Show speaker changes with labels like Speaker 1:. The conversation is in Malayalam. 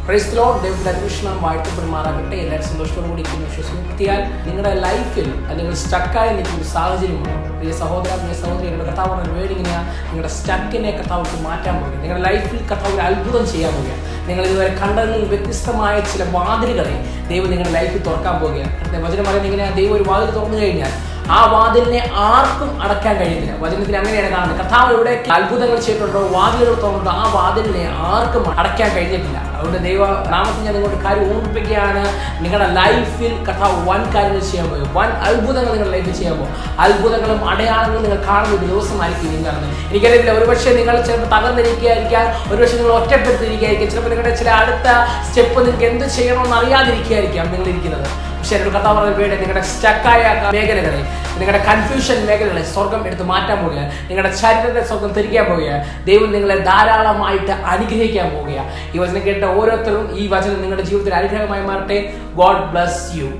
Speaker 1: Praise the Lord. ദൈവത്തിന്റെ അന്വേഷണം വാഴ്ത്തപ്പെടുമാറാകട്ടെ. എല്ലാവരും സന്തോഷത്തോടു കൂടി വിശ്വസിക്കാൻ നിങ്ങളുടെ ലൈഫിൽ അല്ലെങ്കിൽ സ്റ്റക്കായി നിൽക്കുന്ന ഒരു സാഹചര്യമാണ്. പ്രിയ സഹോദര, പ്രിയ സഹോദരി, നിങ്ങളുടെ കർത്താവ് വേർഡ് ഇങ്ങനെയാണ്: നിങ്ങളുടെ സ്റ്റക്കിനെ കർത്താവ് മാറ്റാൻ പോകുക. നിങ്ങളുടെ ലൈഫിൽ കർത്താവ് ഒരു അത്ഭുതം ചെയ്യാൻ പോകുകയാണ്. നിങ്ങൾ ഇതുവരെ കണ്ടതിൽ വ്യത്യസ്തമായ ചില വാതിലുകളെ ദൈവം നിങ്ങളുടെ ലൈഫിൽ തുറക്കാൻ പോകുകയാണ്. വചനം പറയുന്നത് ഇങ്ങനെയാണ്: ദൈവം ഒരു വാതിൽ തുറന്നു കഴിഞ്ഞാൽ ആ വാതിലിനെ ആർക്കും അടയ്ക്കാൻ കഴിയുന്നില്ല. വചനത്തിൽ അങ്ങനെയാണ് കാണുന്നത്. കർത്താവ് എവിടെ അത്ഭുതങ്ങൾ ചെയ്തിട്ടുണ്ടോ, വാതിലുകൾ തുറന്നിട്ടോ, ആ വാതിലിനെ ആർക്കും അടയ്ക്കാൻ കഴിഞ്ഞിട്ടില്ല. അതുകൊണ്ട് ദൈവ നാമത്തിൽ ഞാൻ നിങ്ങളുടെ കാര്യം ഓർമ്മിപ്പിക്കുകയാണ്: നിങ്ങളുടെ ലൈഫിൽ കർത്താവ് വൻ കാര്യങ്ങൾ ചെയ്യാൻ പോകും. വൻ അത്ഭുതങ്ങൾ നിങ്ങളുടെ ലൈഫിൽ ചെയ്യാൻ പോകും. അത്ഭുതങ്ങളും അടയാളങ്ങളും നിങ്ങൾ കാണുന്ന ഒരു ദിവസമായിരിക്കും നിങ്ങൾ കാണുന്നത്. എനിക്കറിയില്ല, ഒരുപക്ഷെ നിങ്ങൾ ചിലപ്പോൾ തകർന്നിരിക്കുകയായിരിക്കാം, ഒരുപക്ഷെ നിങ്ങൾ ഒറ്റപ്പെടുത്തിയിരിക്കുകയായിരിക്കും, ചിലപ്പോൾ നിങ്ങളുടെ ചില അടുത്ത സ്റ്റെപ്പ് നിങ്ങൾക്ക് എന്ത് ചെയ്യണമെന്ന് അറിയാതിരിക്കുകയായിരിക്കാം നിങ്ങൾ ഇരിക്കുന്നത്. പക്ഷേ എന്നോട് കർത്താവ് പറഞ്ഞ വേണ്ടി നിങ്ങളുടെ സ്റ്റക്കായ മേഖലകളെ, നിങ്ങളുടെ കൺഫ്യൂഷൻ മേഖലകളെ സ്വർഗം എടുത്ത് മാറ്റാൻ പോവുകയാണ്. നിങ്ങളുടെ ശരീരത്തെ സ്വർഗം തിരിക്കാൻ പോവുകയാണ്. ദൈവം നിങ്ങളെ ധാരാളമായിട്ട് അനുഗ്രഹിക്കാൻ പോവുകയാണ്. ഈ വചനം കേട്ട ഓരോരുത്തരും ഈ വചനം നിങ്ങളുടെ ജീവിതത്തിൽ അനുഗ്രഹമായി മാറട്ടെ. God bless you.